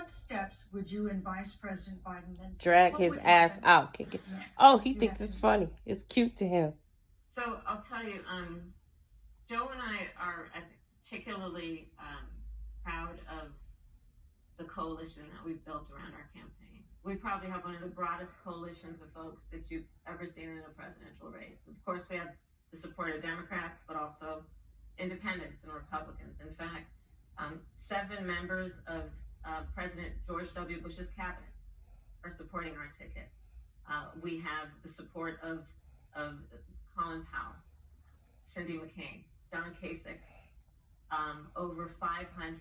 what steps would you and Vice President Biden then drag his ass out? Kick it. Oh, he thinks it's funny. It's cute to him. So I'll tell you, Joe and I are particularly proud of the coalition that we've built around our campaign. We probably have one of the broadest coalitions of folks that you've ever seen in a presidential race. Of course, we have the support of Democrats, but also independents and Republicans. In fact, 7 members of President George W. Bush's cabinet are supporting our ticket. We have the support of Colin Powell, Cindy McCain, John Kasich, over 500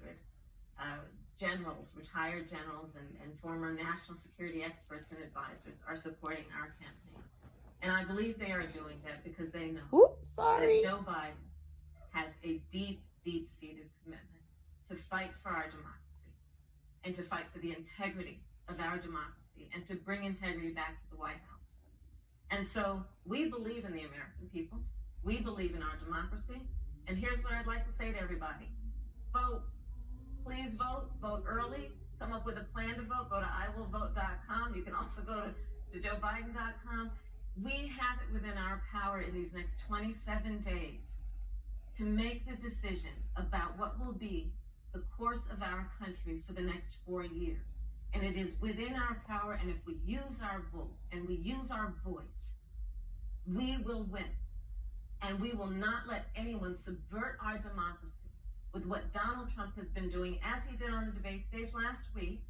generals, retired generals, and former national security experts and advisors are supporting our campaign. And I believe they are doing that because they know that Joe Biden has a deep, deep-seated commitment to fight for our democracy and to fight for the integrity of our democracy and to bring integrity back to the White House. And so we believe in the American people. We believe in our democracy. And here's what I'd like to say to everybody. Vote. Please vote. Vote early. Come up with a plan to vote. Go to iwillvote.com. You can also go to joebiden.com. We have it within our power in these next 27 days to make the decision about what will be the course of our country for the next 4 years. And it is within our power, and if we use our vote and we use our voice, we will win. And we will not let anyone subvert our democracy with what Donald Trump has been doing, as he did on the debate stage last week,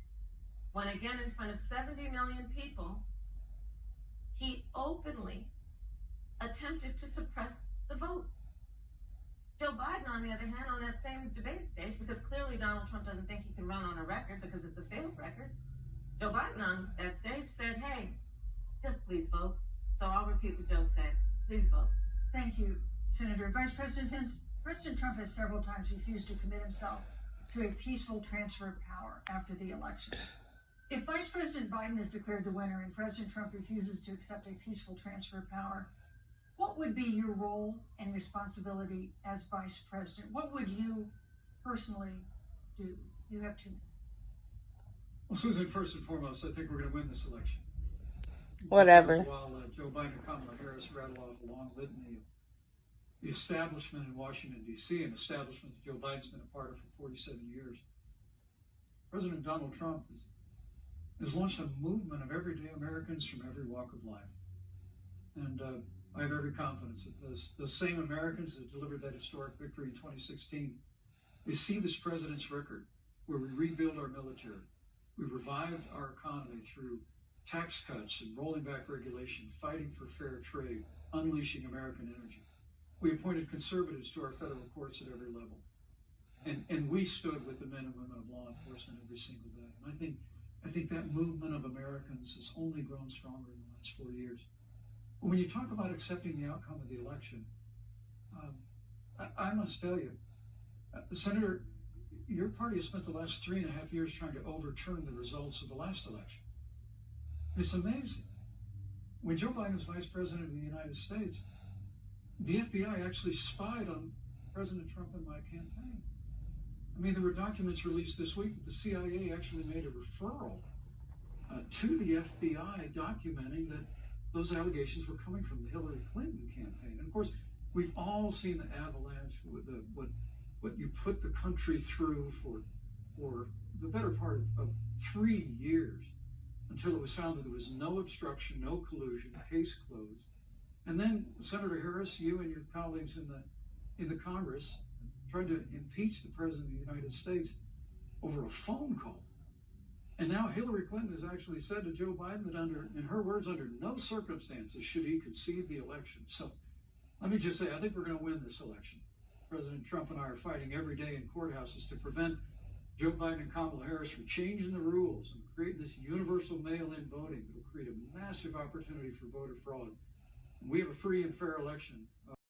when again in front of 70 million people, he openly attempted to suppress the vote. Joe Biden, on the other hand, on that same debate stage, because clearly Donald Trump doesn't think he can run on a record because it's a failed record, Joe Biden on that stage said, hey, just please vote. So I'll repeat what Joe said. Please vote. Thank you, Senator. Vice President Pence, President Trump has several times refused to commit himself to a peaceful transfer of power after the election. If Vice President Biden is declared the winner and President Trump refuses to accept a peaceful transfer of power, what would be your role and responsibility as Vice President? What would you personally do? You have 2 minutes. Well, Susan, first and foremost, I think we're going to win this election. Whatever. Because while Joe Biden and Kamala Harris rattle off a long litany of the establishment in Washington, D.C., an establishment that Joe Biden's been a part of for 47 years, President Donald Trump has launched a movement of everyday Americans from every walk of life. And I have every confidence that those same Americans that delivered that historic victory in 2016, they see this president's record where we rebuild our military. We revived our economy through tax cuts and rolling back regulation, fighting for fair trade, unleashing American energy. We appointed conservatives to our federal courts at every level. And we stood with the men and women of law enforcement every single day. And I think that movement of Americans has only grown stronger in the last 4 years. When you talk about accepting the outcome of the election, I must tell you, Senator, your party has spent the last 3.5 years trying to overturn the results of the last election. It's amazing. When Joe Biden was Vice President of the United States, the FBI actually spied on President Trump and my campaign. I mean, there were documents released this week that the CIA actually made a referral to the FBI documenting that those allegations were coming from the Hillary Clinton campaign. And of course, we've all seen the avalanche, what you put the country through for the better part of 3 years until it was found that there was no obstruction, no collusion, case closed. And then Senator Harris, you and your colleagues in the Congress tried to impeach the President of the United States over a phone call. And now Hillary Clinton has actually said to Joe Biden that in her words, under no circumstances should he concede the election. So let me just say, I think we're going to win this election. President Trump and I are fighting every day in courthouses to prevent Joe Biden and Kamala Harris from changing the rules and creating this universal mail-in voting that will create a massive opportunity for voter fraud. And we have a free and fair election.